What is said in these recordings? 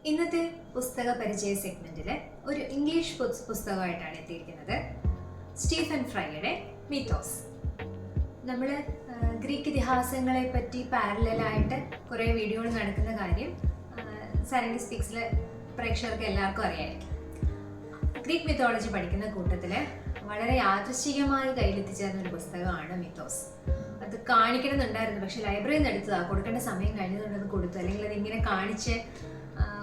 ഇന്നത്തെ പുസ്തക പരിചയ സെഗ്മെന്റിൽ ഒരു ഇംഗ്ലീഷ് പുസ്തകമായിട്ടാണ് എത്തിയിരിക്കുന്നത്. Stephen ഫ്രൈയുടെ Mythos. നമ്മൾ ഗ്രീക്ക് ഇതിഹാസങ്ങളെ പറ്റി പാരലായിട്ട് കുറേ വീഡിയോകൾ നടക്കുന്ന കാര്യം സാരംഗി സ്പീക്സിലെ പ്രേക്ഷകർക്ക് എല്ലാവർക്കും അറിയായിരിക്കും. ഗ്രീക്ക് മിത്തോളജി പഠിക്കുന്ന കൂട്ടത്തിൽ വളരെ യാദൃശ്ചികമായി കയ്യിലെത്തിച്ചേർന്ന ഒരു പുസ്തകമാണ് മിത്തോസ്. അത് കാണിക്കണമെന്നുണ്ടായിരുന്നു, പക്ഷെ ലൈബ്രറിയിൽ നിന്ന് എടുത്തതാണ്. കൊടുക്കേണ്ട സമയം കഴിഞ്ഞതുകൊണ്ട് അത് കൊടുത്തു, അല്ലെങ്കിൽ അത് ഇങ്ങനെ കാണിച്ച്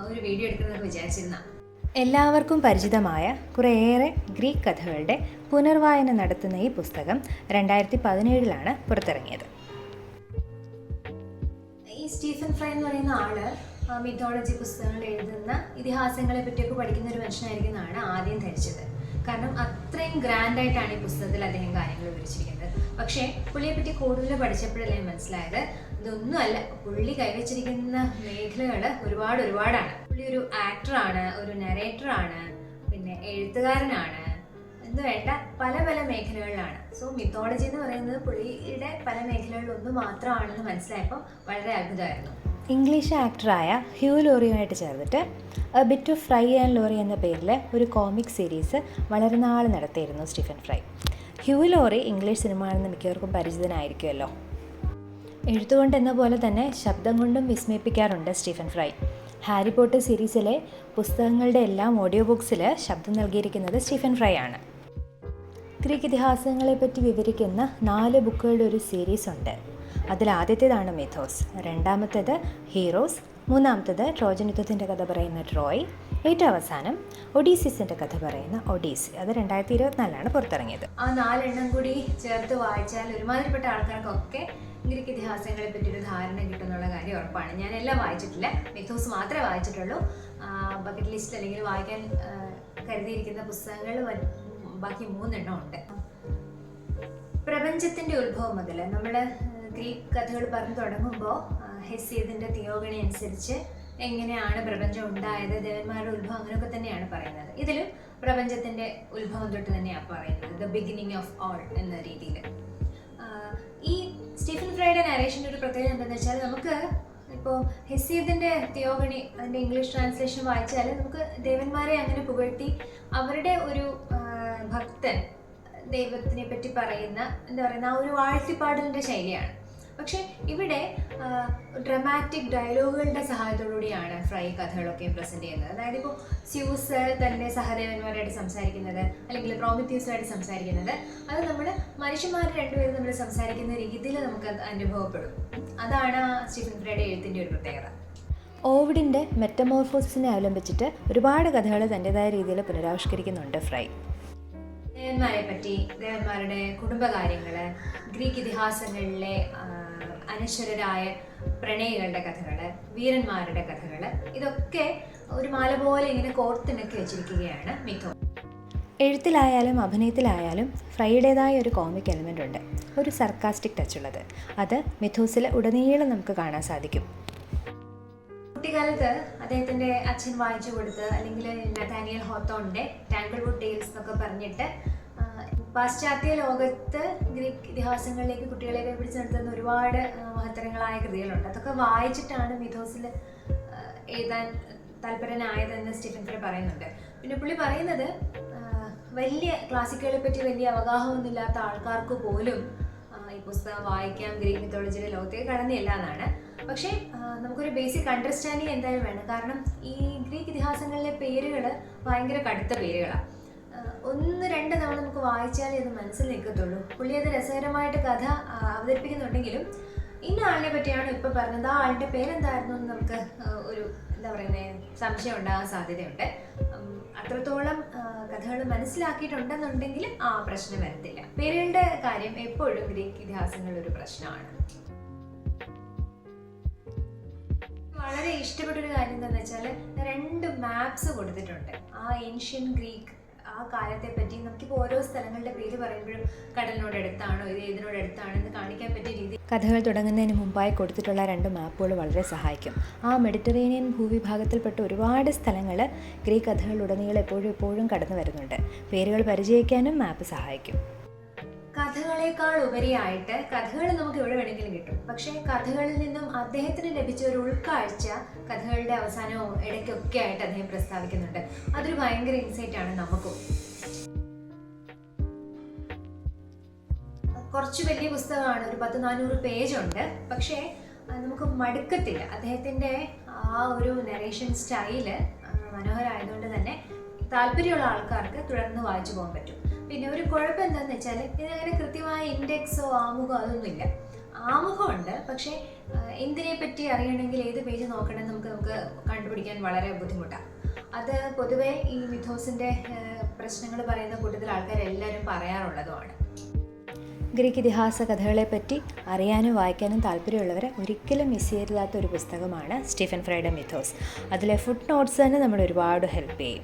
ഒരു വീഡിയോ എടുക്കണമെന്നൊക്കെ വിചാരിച്ചിരുന്ന. എല്ലാവർക്കും പരിചിതമായ കുറേയേറെ ഗ്രീക്ക് കഥകളുടെ പുനർവായന നടത്തുന്ന ഈ പുസ്തകം 2017 പുറത്തിറങ്ങിയത്. ഈ സ്റ്റീഫൻ ഫ്രൈ എന്ന് പറയുന്ന ആള് മിത്തോളജി പുസ്തകങ്ങൾ എഴുതുന്ന ഇതിഹാസങ്ങളെ പറ്റിയൊക്കെ പഠിക്കുന്ന ഒരു മനുഷ്യനായിരിക്കുന്നതാണ് ആദ്യം ധരിച്ചത്. കാരണം അത്രയും ഗ്രാൻഡായിട്ടാണ് ഈ പുസ്തകത്തിൽ അദ്ദേഹം കാര്യങ്ങൾ വിവരിച്ചിരിക്കുന്നത്. പക്ഷേ പുള്ളിയെപ്പറ്റി കൂടുതൽ പഠിച്ചപ്പോഴല്ലേ മനസ്സിലായത് ഇതൊന്നുമല്ല. പുള്ളി കൈവച്ചിരിക്കുന്ന മേഖലകൾ ഒരുപാടാണ്. പുള്ളി ഒരു ആക്ടറാണ്, ഒരു നരേറ്ററാണ്, പിന്നെ എഴുത്തുകാരനാണ് എന്ന് വേണ്ട പല മേഖലകളിലാണ്. സോ മിത്തോളജി എന്ന് പറയുന്നത് പുള്ളിയുടെ പല മേഖലകളിൽ ഒന്ന് മാത്രമാണെന്ന് മനസ്സിലായപ്പോൾ വളരെ അത്ഭുതമായിരുന്നു. ഇംഗ്ലീഷ് ആക്ടറായ ഹ്യൂ ലോറിയുമായിട്ട് ചേർന്നിട്ട് a bit of Fry and Laurie എന്ന പേരിൽ ഒരു കോമിക് സീരീസ് വളരെ നാൾ നടത്തിയിരുന്നു Stephen Fry. Hugh Laurie English സിനിമയാണെന്ന് മിക്കവർക്കും പരിചിതനായിരിക്കുമല്ലോ. എഴുത്തുകൊണ്ട് എന്ന പോലെ തന്നെ ശബ്ദം കൊണ്ടും വിസ്മയിപ്പിക്കാറുണ്ട് സ്റ്റീഫൻ ഫ്രൈ. ഹാരി പോട്ടർ സീരീസിലെ പുസ്തകങ്ങളുടെ എല്ലാം ഓഡിയോ ബുക്സിൽ ശബ്ദം നൽകിയിരിക്കുന്നത് സ്റ്റീഫൻ ഫ്രൈ ആണ്. ഗ്രീക്ക് ഇതിഹാസങ്ങളെപ്പറ്റി വിവരിക്കുന്ന 4 ബുക്കുകളുടെ ഒരു സീരീസ് ഉണ്ട്. അതിലാദ്യത്തേതാണ് മിത്തോസ്, രണ്ടാമത്തേത് ഹീറോസ്, മൂന്നാമത്തേത് ട്രോജൻ യുദ്ധത്തിൻ്റെ കഥ പറയുന്ന ട്രോയ്, ഏറ്റവും അവസാനം ഒഡീസിസിൻ്റെ കഥ പറയുന്ന ഒഡീസി. അത് 2024 പുറത്തിറങ്ങിയത്. ആ 4 എണ്ണം കൂടി ചേർത്ത് വായിച്ചാൽ ഒരുമാതിരിപ്പെട്ട ആൾക്കാർക്കൊക്കെ ഗ്രീക്ക് ഇതിഹാസങ്ങളെ പറ്റി ഒരു ധാരണ കിട്ടുന്നുള്ള കാര്യം ഉറപ്പാണ്. ഞാൻ എല്ലാം വായിച്ചിട്ടില്ല, മിത്തോസ് മാത്രമേ വായിച്ചിട്ടുള്ളൂ. ബക്കറ്റ് ലിസ്റ്റ് അല്ലെങ്കിൽ വായിക്കാൻ കരുതിയിരിക്കുന്ന പുസ്തകങ്ങൾ ബാക്കി 3 എണ്ണം ഉണ്ട്. പ്രപഞ്ചത്തിൻ്റെ ഉത്ഭവം മുതൽ നമ്മൾ ഗ്രീക്ക് കഥകൾ പറഞ്ഞു തുടങ്ങുമ്പോൾ ഹെസിയദിൻ്റെ തിയോഗണി അനുസരിച്ച് എങ്ങനെയാണ് പ്രപഞ്ചം ഉണ്ടായത്, ദേവന്മാരുടെ ഉത്ഭവം, അങ്ങനെയൊക്കെ തന്നെയാണ് പറയുന്നത്. ഇതിലും പ്രപഞ്ചത്തിൻ്റെ ഉത്ഭവം തൊട്ട് തന്നെയാണ് പറയുന്നത്, ദ ബിഗിനിങ് ഓഫ് ഓൾ എന്ന രീതിയിൽ. ഈ സ്റ്റീഫൻ ഫ്രൈയുടെ നരേഷൻ്റെ ഒരു പ്രത്യേകത എന്താണെന്ന് വെച്ചാൽ, നമുക്ക് ഇപ്പോൾ ഹെസിയദിൻ്റെ തിയോഗണി അതിൻ്റെ ഇംഗ്ലീഷ് ട്രാൻസ്ലേഷൻ വായിച്ചാൽ നമുക്ക് ദേവന്മാരെ അങ്ങനെ പുകഴ്ത്തി അവരുടെ ഒരു ഭക്തൻ ദൈവത്തിനെ പറ്റി പറയുന്ന ആ ഒരു വാഴ്ത്തിപ്പാടലിൻ്റെ ശൈലിയാണ്. പക്ഷെ ഇവിടെ ഡ്രമാറ്റിക് ഡയലോഗുകളുടെ സഹായത്തോടുകൂടിയാണ് ഫ്രൈ കഥകളൊക്കെ പ്രസൻറ്റ് ചെയ്യുന്നത്. അതായത് ഇപ്പോൾ സ്യൂസ് തൻ്റെ സഹദേവന്മാരായിട്ട് സംസാരിക്കുന്നത്, അല്ലെങ്കിൽ പ്രോമിത്യൂസുമായിട്ട് സംസാരിക്കുന്നത്, അത് നമ്മൾ മനുഷ്യന്മാർ രണ്ടുപേരും നമ്മൾ സംസാരിക്കുന്ന രീതിയിൽ നമുക്ക് അനുഭവപ്പെടും. അതാണ് സ്റ്റീഫൻ ഫ്രൈയുടെ എഴുത്തിൻ്റെ ഒരു പ്രത്യേകത. ഓവിഡിൻ്റെ മെറ്റമോർഫോസിസിനെ അവലംബിച്ചിട്ട് ഒരുപാട് കഥകൾ തൻ്റെതായ രീതിയിൽ പുനരാവിഷ്കരിക്കുന്നുണ്ട് ഫ്രൈ. ദേവന്മാരെ പറ്റി, ദേവന്മാരുടെ കുടുംബകാര്യങ്ങൾ, ഗ്രീക്ക് ഇതിഹാസങ്ങളിലെ അനശ്വരരായ പ്രണയികളുടെ കഥകൾ, വീരന്മാരുടെ കഥകൾ, ഇതൊക്കെ ഒരു മാല പോലെ ഇങ്ങനെ കോർത്തിണക്കി വെച്ചിരിക്കുകയാണ് മിത്തോസ്. എഴുത്തിലായാലും അഭിനയത്തിലായാലും ഫ്രൈയുടേതായ ഒരു കോമിക് എലിമെൻ്റ് ഉണ്ട്, ഒരു സർക്കാസ്റ്റിക് ടച്ചുള്ളത്. അത് മിത്തോസിൽ ഉടനീളം നമുക്ക് കാണാൻ സാധിക്കും. കുട്ടിക്കാലത്ത് അദ്ദേഹത്തിൻ്റെ അച്ഛൻ വായിച്ചു കൊടുത്ത്, അല്ലെങ്കിൽ നഥാനിയൽ ഹോത്തോണിൻ്റെ ടാങ്കിൾവുഡ് ടെയിൽസ് എന്നൊക്കെ പറഞ്ഞിട്ട് പാശ്ചാത്യ ലോകത്ത് ഗ്രീക്ക് ഇതിഹാസങ്ങളിലേക്ക് കുട്ടികളെയൊക്കെ പിടിച്ചു നടത്തുന്ന ഒരുപാട് മഹത്തരങ്ങളായ കൃതികളുണ്ട്. അതൊക്കെ വായിച്ചിട്ടാണ് മിത്തോസിൽ എഴുതാൻ താല്പര്യനായതെന്ന് സ്റ്റീഫൻ ഫ്രൈ പറയുന്നുണ്ട്. പിന്നെ പുള്ളി പറയുന്നത് വലിയ ക്ലാസിക്കുകളെ പറ്റി വലിയ അവഗാഹമൊന്നുമില്ലാത്ത ആൾക്കാർക്ക് പോലും ഈ പുസ്തകം വായിക്കാം, ഗ്രീക്ക് മിത്തോളജിയുടെ ലോകത്തേക്ക് കടന്നില്ല എന്നാണ്. പക്ഷേ നമുക്കൊരു ബേസിക് അണ്ടർസ്റ്റാൻഡിങ് എന്തായാലും വേണം. കാരണം ഈ ഗ്രീക്ക് ഇതിഹാസങ്ങളിലെ പേരുകൾ ഭയങ്കര കടുത്ത പേരുകളാണ്. 1-2 തവണ നമുക്ക് വായിച്ചാലേ അത് മനസ്സിൽ നിൽക്കത്തുള്ളൂ. പുള്ളി അത് രസകരമായിട്ട് കഥ അവതരിപ്പിക്കുന്നുണ്ടെങ്കിലും ഇന്ന ആളിനെ പറ്റിയാണ് ഇപ്പോൾ പറഞ്ഞത്, ആ ആളുടെ പേരെന്തായിരുന്നു എന്ന് നമുക്ക് ഒരു സംശയം ഉണ്ടാകാൻ സാധ്യതയുണ്ട്. അത്രത്തോളം കഥകൾ മനസ്സിലാക്കിയിട്ടുണ്ടെന്നുണ്ടെങ്കിൽ ആ പ്രശ്നം വരത്തില്ല. പേരുകളുടെ കാര്യം എപ്പോഴും ഗ്രീക്ക് ഇതിഹാസങ്ങളിൽ ഒരു പ്രശ്നമാണ്. വളരെ ഇഷ്ടപ്പെട്ടൊരു കാര്യം എന്താണെന്ന് വെച്ചാൽ 2 മാപ്സ് കൊടുത്തിട്ടുണ്ട്. ആ ഏൻഷ്യൻ ഗ്രീക്ക് ആ കാലത്തെ പറ്റി നമുക്കിപ്പോൾ ഓരോ സ്ഥലങ്ങളുടെ പേര് പറയുമ്പോഴും കടലിനോട് അടുത്താണോ, ഇത് ഏതിനോട് അടുത്താണെന്ന് കാണിക്കാൻ പറ്റിയ രീതി. കഥകൾ തുടങ്ങുന്നതിന് മുമ്പായി കൊടുത്തിട്ടുള്ള 2 മാപ്പുകൾ വളരെ സഹായിക്കും. ആ മെഡിറ്ററേനിയൻ ഭൂവിഭാഗത്തിൽപ്പെട്ട ഒരുപാട് സ്ഥലങ്ങൾ ഗ്രീക്ക് കഥകളുടനീളം എപ്പോഴും കടന്നു വരുന്നുണ്ട്. പേരുകൾ പരിചയിക്കാനും മാപ്പ് സഹായിക്കും. കഥകളേക്കാൾ ഉപരിയായിട്ട് കഥകൾ നമുക്ക് എവിടെ വേണമെങ്കിലും കിട്ടും. പക്ഷേ കഥകളിൽ നിന്നും അദ്ദേഹത്തിന് ലഭിച്ച ഒരു ഉൾക്കാഴ്ച കഥകളുടെ അവസാനവും ഇടയ്ക്കൊക്കെ ആയിട്ട് അദ്ദേഹം പ്രസ്താവിക്കുന്നുണ്ട്. അതൊരു ഭയങ്കര ഇൻസൈറ്റ് ആണ് നമുക്കും. കുറച്ച് വലിയ പുസ്തകമാണ്, ഒരു 100-400 പേജുണ്ട്. പക്ഷേ നമുക്ക് മടുക്കത്തില്ല. അദ്ദേഹത്തിൻ്റെ ആ ഒരു നരേഷൻ സ്റ്റൈല് മനോഹരമായതുകൊണ്ട് തന്നെ താല്പര്യമുള്ള ആൾക്കാർക്ക് തുടർന്ന് വായിച്ചു പോകാൻ പറ്റും. പിന്നെ ഒരു കുഴപ്പം എന്താണെന്ന് വെച്ചാൽ ഇതിനങ്ങനെ കൃത്യമായ ഇൻഡെക്സോ ആമുഖമോ അതൊന്നുമില്ല. ആമുഖമുണ്ട്, പക്ഷേ എന്തിനെ പറ്റി അറിയണമെങ്കിൽ ഏത് പേജ് നോക്കണമെന്ന് നമുക്ക് കണ്ടുപിടിക്കാൻ വളരെ ബുദ്ധിമുട്ടാണ്. അത് പൊതുവേ ഈ മിഥോസിൻ്റെ പ്രശ്നങ്ങൾ പറയുന്ന കൂട്ടത്തിൽ ആൾക്കാരെല്ലാവരും പറയാറുള്ളതുമാണ്. ഗ്രീക്ക് ഇതിഹാസ കഥകളെപ്പറ്റി അറിയാനും വായിക്കാനും താല്പര്യമുള്ളവരെ ഒരിക്കലും മിസ് ചെയ്യരുതാത്ത ഒരു പുസ്തകമാണ് സ്റ്റീഫൻ ഫ്രൈയുടെ മിഥോസ്. അതിലെ ഫുട് നോട്ട്സ് തന്നെ നമ്മൾ ഒരുപാട് ഹെൽപ്പ് ചെയ്യും.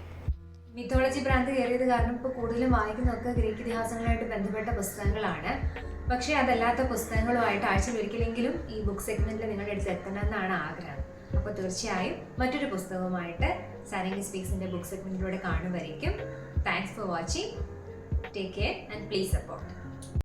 മിത്തോളജി ഭ്രാന്ത് കയറിയത് കാരണം ഇപ്പോൾ കൂടുതലും വായിക്കുന്നതൊക്കെ ഗ്രീക്ക് ഇതിഹാസങ്ങളുമായിട്ട് ബന്ധപ്പെട്ട പുസ്തകങ്ങളാണ്. പക്ഷേ അതല്ലാത്ത പുസ്തകങ്ങളുമായിട്ട് ആഴ്ചയിൽ ഒരിക്കലെങ്കിലും ഈ ബുക്ക് സെഗ്മെൻറ്റിൽ നിങ്ങളുടെ അടുത്ത് എത്തണമെന്നാണ് ആഗ്രഹം. അപ്പോൾ തീർച്ചയായും മറ്റൊരു പുസ്തകവുമായിട്ട് സാരംഗി സ്പീക്സിൻ്റെ ബുക്ക് സെഗ്മെൻറ്റിലൂടെ കാണുമായിരിക്കും. Thanks for watching. Take care and please support.